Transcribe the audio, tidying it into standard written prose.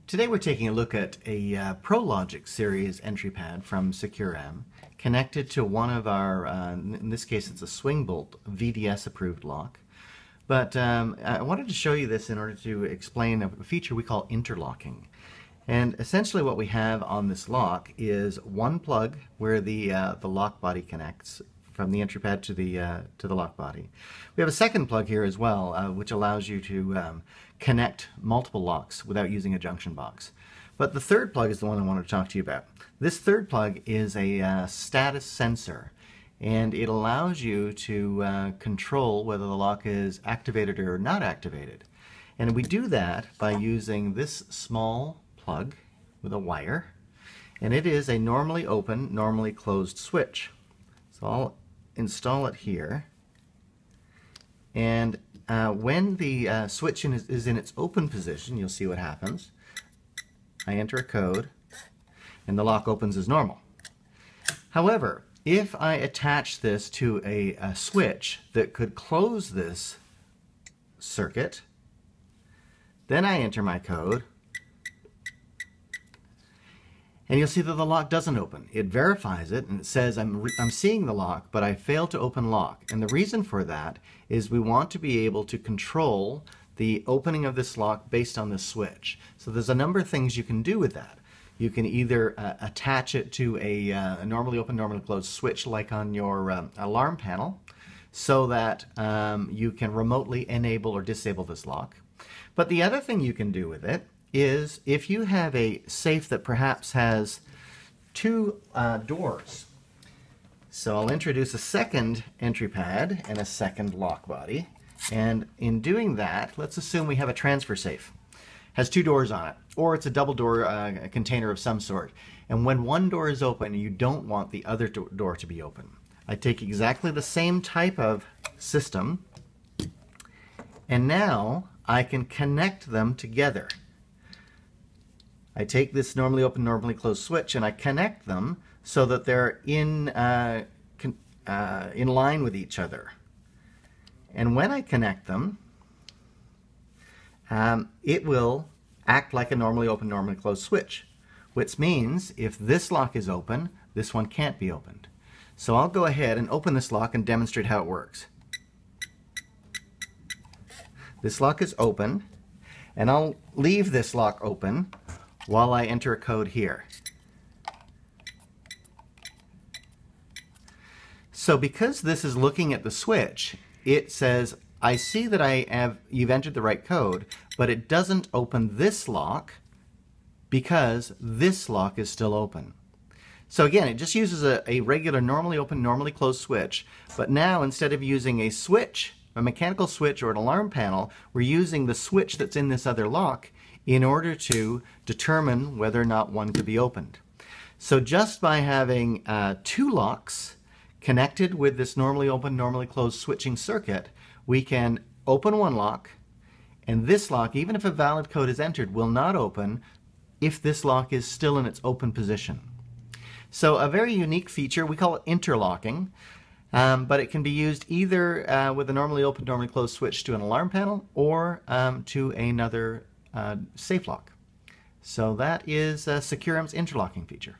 Today we're taking a look at a ProLogic series entry pad from SecureM connected to one of our, in this case it's a swing bolt VDS approved lock. But I wanted to show you this in order to explain a feature we call interlocking. And essentially what we have on this lock is one plug where the lock body connects from the entry pad to the lock body. We have a second plug here as well, which allows you to connect multiple locks without using a junction box. But the third plug is the one I want to talk to you about. This third plug is a status sensor, and it allows you to control whether the lock is activated or not activated. And we do that by using this small plug with a wire, and it is a normally open, normally closed switch. So I'll install it here, and when the switch is in its open position, you'll see what happens. I enter a code and the lock opens as normal. However, if I attach this to a switch that could close this circuit, then I enter my code, and you'll see that the lock doesn't open. It verifies it and it says I'm seeing the lock, but I failed to open lock. And the reason for that is we want to be able to control the opening of this lock based on this switch. So there's a number of things you can do with that. You can either attach it to a normally open, normally closed switch like on your alarm panel, so that you can remotely enable or disable this lock. But the other thing you can do with it is if you have a safe that perhaps has two doors. So I'll introduce a second entry pad and a second lock body. And in doing that, let's assume we have a transfer safe. Has two doors on it, or it's a double door container of some sort. And when one door is open, you don't want the other door to be open. I take exactly the same type of system, and now I can connect them together. I take this normally open, normally closed switch and I connect them so that they're in line with each other. And when I connect them, it will act like a normally open, normally closed switch, which means if this lock is open, this one can't be opened. So I'll go ahead and open this lock and demonstrate how it works. This lock is open, and I'll leave this lock open while I enter a code here. So because this is looking at the switch, it says, I see that you've entered the right code, but it doesn't open this lock because this lock is still open. So again, it just uses a regular normally open, normally closed switch, but now instead of using a switch, a mechanical switch or an alarm panel, we're using the switch that's in this other lock in order to determine whether or not one could be opened. So just by having two locks connected with this normally open, normally closed switching circuit, we can open one lock, and this lock, even if a valid code is entered, will not open if this lock is still in its open position. So a very unique feature, we call it interlocking, but it can be used either with a normally open, normally closed switch to an alarm panel or to another safe lock. So that is SecureM's interlocking feature.